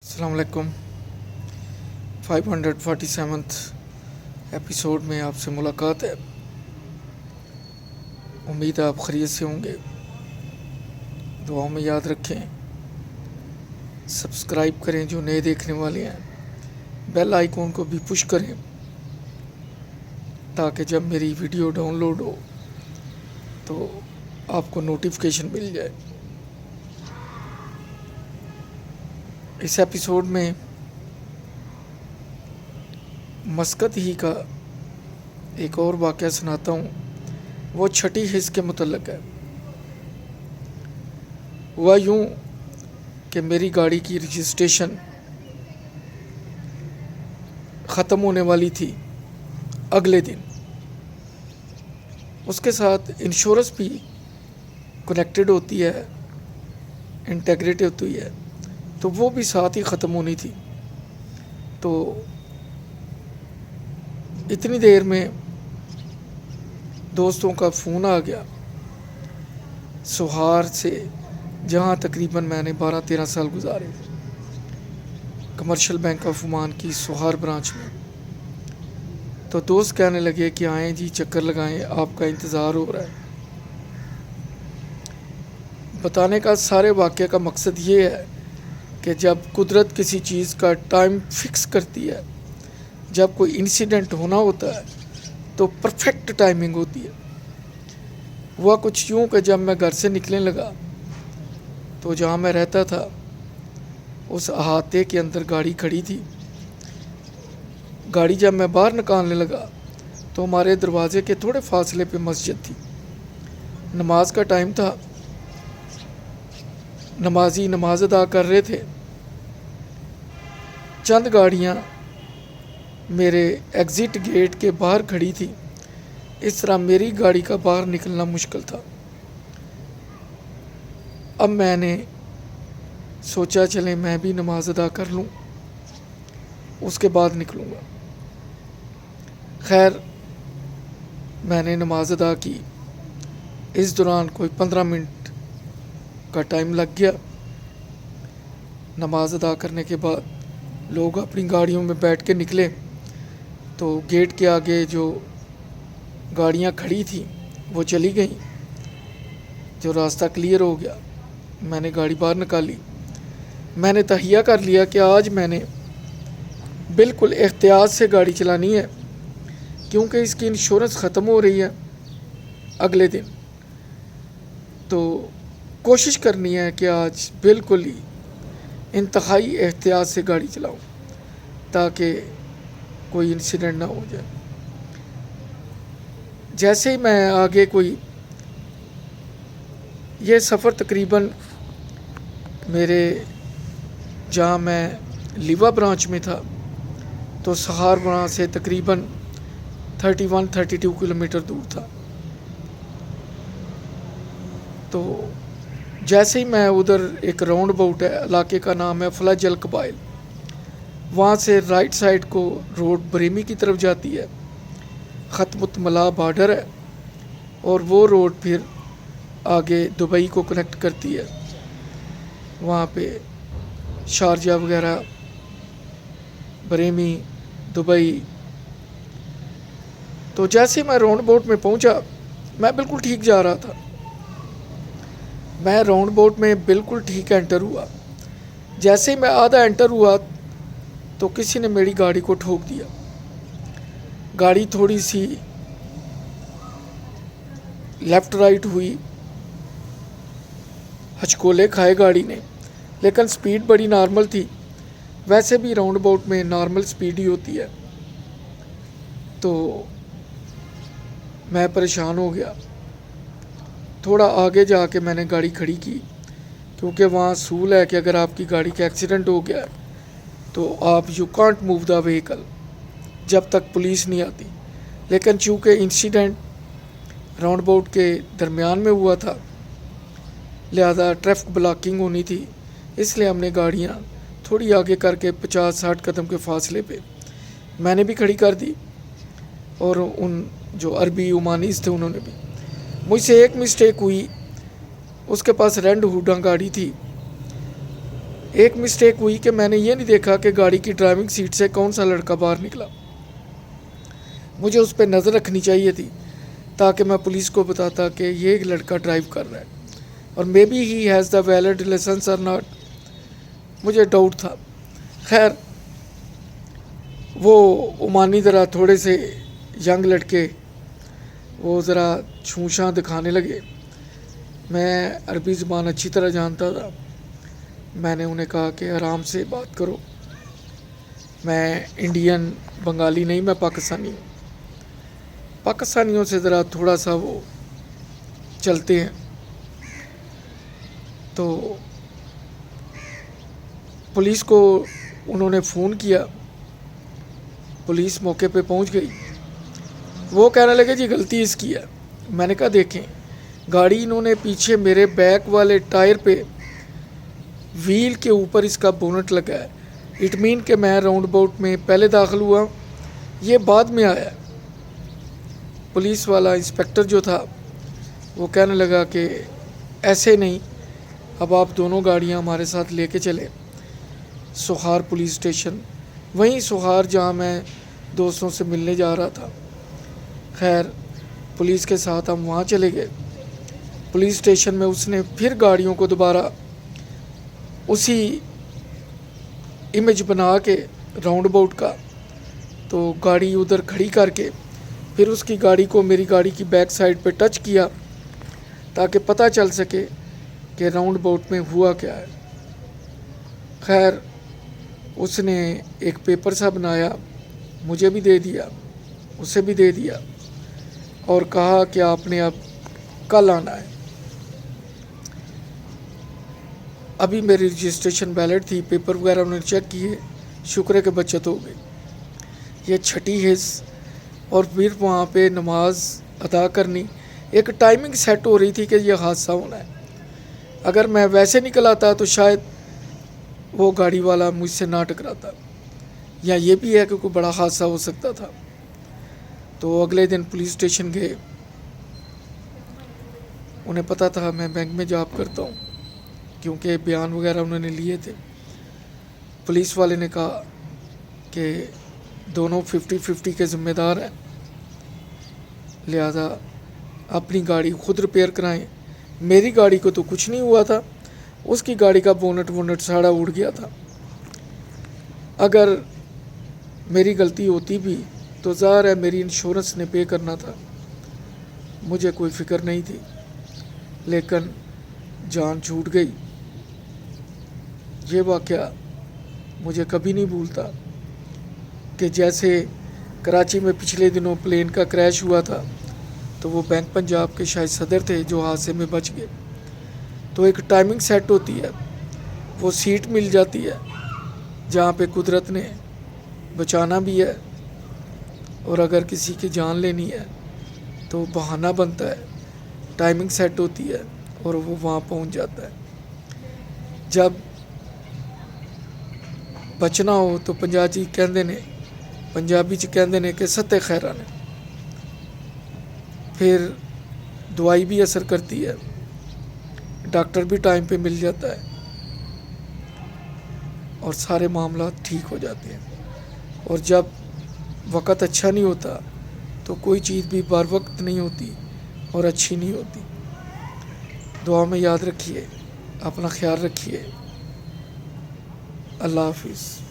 अस्सलाम वालेकुम। 547th episode में आपसे मुलाकात है। उम्मीद है आप खैरियत से होंगे। दुआओं में याद रखें, सब्सक्राइब करें जो नए देखने वाले हैं, बेल आइकॉन को भी पुश करें ताकि जब मेरी वीडियो डाउनलोड हो तो आपको नोटिफिकेशन मिल जाए। इस एपिसोड में मस्कत ही का एक और वाक़या सुनाता हूँ। वो छठी हिस्स के मुतल्लिक़ है। हुआ यूँ कि मेरी गाड़ी की रजिस्ट्रेशन ख़त्म होने वाली थी अगले दिन। उसके साथ इंश्योरेंस भी कनेक्टेड होती है, इंटीग्रेट होती है, तो वो भी साथ ही ख़त्म होनी थी। तो इतनी देर में दोस्तों का फ़ोन आ गया सोहार से, जहाँ तकरीबन मैंने 12-13 साल गुजारे, कमर्शियल बैंक ऑफ ओमान की सोहार ब्रांच में। तो दोस्त कहने लगे कि आएँ जी, चक्कर लगाएं, आपका इंतज़ार हो रहा है। बताने का सारे वाक़े का मकसद ये है कि जब कुदरत किसी चीज़ का टाइम फिक्स करती है, जब कोई इंसिडेंट होना होता है तो परफेक्ट टाइमिंग होती है। हुआ कुछ यूँ कि जब मैं घर से निकलने लगा तो जहाँ मैं रहता था उस अहाते के अंदर गाड़ी खड़ी थी। गाड़ी जब मैं बाहर निकालने लगा तो हमारे दरवाजे के थोड़े फासले पे मस्जिद थी। नमाज का टाइम था, नमाजी नमाज अदा कर रहे थे। चंद गाड़ियाँ मेरे एग्ज़िट गेट के बाहर खड़ी थी। इस तरह मेरी गाड़ी का बाहर निकलना मुश्किल था। अब मैंने सोचा चले मैं भी नमाज अदा कर लूँ, उसके बाद निकलूँगा। खैर मैंने नमाज अदा की। इस दौरान कोई 15 मिनट का टाइम लग गया। नमाज अदा करने के बाद लोग अपनी गाड़ियों में बैठ के निकले तो गेट के आगे जो गाड़ियां खड़ी थी वो चली गईं। जो रास्ता क्लियर हो गया, मैंने गाड़ी बाहर निकाली। मैंने तहिया कर लिया कि आज मैंने बिल्कुल एहतियात से गाड़ी चलानी है, क्योंकि इसकी इंश्योरेंस ख़त्म हो रही है अगले दिन। तो कोशिश करनी है कि आज बिल्कुल ही इंतहाई एहतियात से गाड़ी चलाऊं ताकि कोई इंसिडेंट ना हो जाए। जैसे ही मैं आगे ये सफ़र तकरीबन मेरे जहाँ मैं लिवा ब्रांच में था तो सहार ब्रांच से तकरीबन 31-32 किलोमीटर दूर था। तो जैसे ही मैं उधर, एक राउंड अबाउट है, इलाके का नाम है फलाज अल कबाइल, वहाँ से राइट साइड को रोड बरेमी की तरफ जाती है। ख़त्मुत मला बॉर्डर है और वो रोड फिर आगे दुबई को कनेक्ट करती है। वहाँ पे शारजा वगैरह, बरेमी, दुबई। तो जैसे मैं राउंड अबाउट में पहुँचा, मैं बिल्कुल ठीक जा रहा था। मैं राउंड अबाउट में बिल्कुल ठीक एंटर हुआ। जैसे ही मैं आधा एंटर हुआ तो किसी ने मेरी गाड़ी को ठोक दिया। गाड़ी थोड़ी सी लेफ़्ट राइट हुई, हचकोले खाए गाड़ी ने, लेकिन स्पीड बड़ी नॉर्मल थी। वैसे भी राउंड अबाउट में नॉर्मल स्पीड ही होती है। तो मैं परेशान हो गया। थोड़ा आगे जाके मैंने गाड़ी खड़ी की, क्योंकि वहाँ सूल है कि अगर आपकी गाड़ी का एक्सीडेंट हो गया तो आप you can't move the vehicle जब तक पुलिस नहीं आती। लेकिन चूँकि इंसिडेंट राउंड अबाउट के दरमियान में हुआ था, लिहाजा ट्रैफिक ब्लॉकिंग होनी थी, इसलिए हमने गाड़ियाँ थोड़ी आगे करके 50-60 कदम के फासले पे मैंने भी खड़ी कर दी और उन जो अरबी ओमानीज़ थे उन्होंने भी। मुझसे एक मिस्टेक हुई, उसके पास रेड हुडा गाड़ी थी, ایک مسٹیک ہوئی کہ میں نے یہ نہیں دیکھا کہ گاڑی کی ڈرائیونگ سیٹ سے کون سا لڑکا باہر نکلا. مجھے اس پہ نظر رکھنی چاہیے تھی تاکہ میں پولیس کو بتاتا کہ یہ لڑکا ڈرائیو کر رہا ہے، اور may be he has the valid license اور ناٹ. مجھے ڈاؤٹ تھا. خیر وہ عمانی ذرا تھوڑے سے ینگ لڑکے وہ ذرا چھوچاں دکھانے لگے. میں عربی زبان اچھی طرح جانتا تھا. میں نے انہیں کہا کہ آرام سے بات کرو، میں انڈین بنگالی نہیں، میں پاکستانی ہوں. پاکستانیوں سے ذرا تھوڑا سا وہ چلتے ہیں. تو پولیس کو انہوں نے فون کیا، پولیس موقع پہ پہنچ گئی. وہ کہنے لگے جی غلطی اس کی ہے. میں نے کہا دیکھیں گاڑی انہوں نے پیچھے میرے بیک والے ٹائر پہ ویل کے اوپر اس کا بونٹ لگا ہے. اٹ مین کہ میں راؤنڈ اباؤٹ میں پہلے داخل ہوا، یہ بعد میں آیا. پولیس والا انسپیکٹر جو تھا وہ کہنے لگا کہ ایسے نہیں، اب آپ دونوں گاڑیاں ہمارے ساتھ لے کے چلیں سوہار پولیس اسٹیشن، وہیں سوہار جہاں میں دوستوں سے ملنے جا رہا تھا. خیر پولیس کے ساتھ ہم وہاں چلے گئے. پولیس اسٹیشن میں اس نے پھر گاڑیوں کو دوبارہ اسی امیج بنا کے راؤنڈ اباؤٹ کا، تو گاڑی ادھر کھڑی کر کے پھر اس کی گاڑی کو میری گاڑی کی بیک سائڈ پہ ٹچ کیا تاکہ پتہ چل سکے کہ راؤنڈ اباؤٹ میں ہوا کیا ہے. خیر اس نے ایک پیپر سا بنایا، مجھے بھی دے دیا، اسے بھی دے دیا، اور کہا کہ آپ نے اب کل آنا ہے. ابھی میری رجسٹریشن ویلڈ تھی، پیپر وغیرہ انہوں نے چیک کیے، شکر ہے کہ بچت ہو گئی. یہ چھٹی حص، اور پھر وہاں پہ نماز ادا کرنی. ایک ٹائمنگ سیٹ ہو رہی تھی کہ یہ حادثہ ہونا ہے. اگر میں ویسے نکل آتا تو شاید وہ گاڑی والا مجھ سے نہ ٹکراتا، یا یہ بھی ہے کہ کوئی بڑا حادثہ ہو سکتا تھا. تو اگلے دن پولیس اسٹیشن گئے. انہیں پتہ تھا میں بینک میں جاب کرتا ہوں کیونکہ بیان وغیرہ انہوں نے لیے تھے. پولیس والے نے کہا کہ دونوں 50-50 کے ذمہ دار ہیں، لہذا اپنی گاڑی خود ریپیئر کرائیں. میری گاڑی کو تو کچھ نہیں ہوا تھا، اس کی گاڑی کا بونٹ ساڑا اڑ گیا تھا. اگر میری غلطی ہوتی بھی تو ظاہر ہے میری انشورنس نے پے کرنا تھا، مجھے کوئی فکر نہیں تھی. لیکن جان چھوٹ گئی. یہ واقعہ مجھے کبھی نہیں بھولتا کہ جیسے کراچی میں پچھلے دنوں پلین کا کریش ہوا تھا تو وہ بینک پنجاب کے شاید صدر تھے جو حادثے میں بچ گئے. تو ایک ٹائمنگ سیٹ ہوتی ہے، وہ سیٹ مل جاتی ہے جہاں پہ قدرت نے بچانا بھی ہے، اور اگر کسی کی جان لینی ہے تو بہانہ بنتا ہے. ٹائمنگ سیٹ ہوتی ہے اور وہ وہاں پہنچ جاتا ہے. جب بچنا ہو تو پنجابی کہندے نے کہ ستے خیرہ نے. پھر دوائی بھی اثر کرتی ہے، ڈاکٹر بھی ٹائم پہ مل جاتا ہے، اور سارے معاملات ٹھیک ہو جاتے ہیں. اور جب وقت اچھا نہیں ہوتا تو کوئی چیز بھی بر وقت نہیں ہوتی اور اچھی نہیں ہوتی. دعا میں یاد رکھیے، اپنا خیال رکھیے. اللہ حافظ.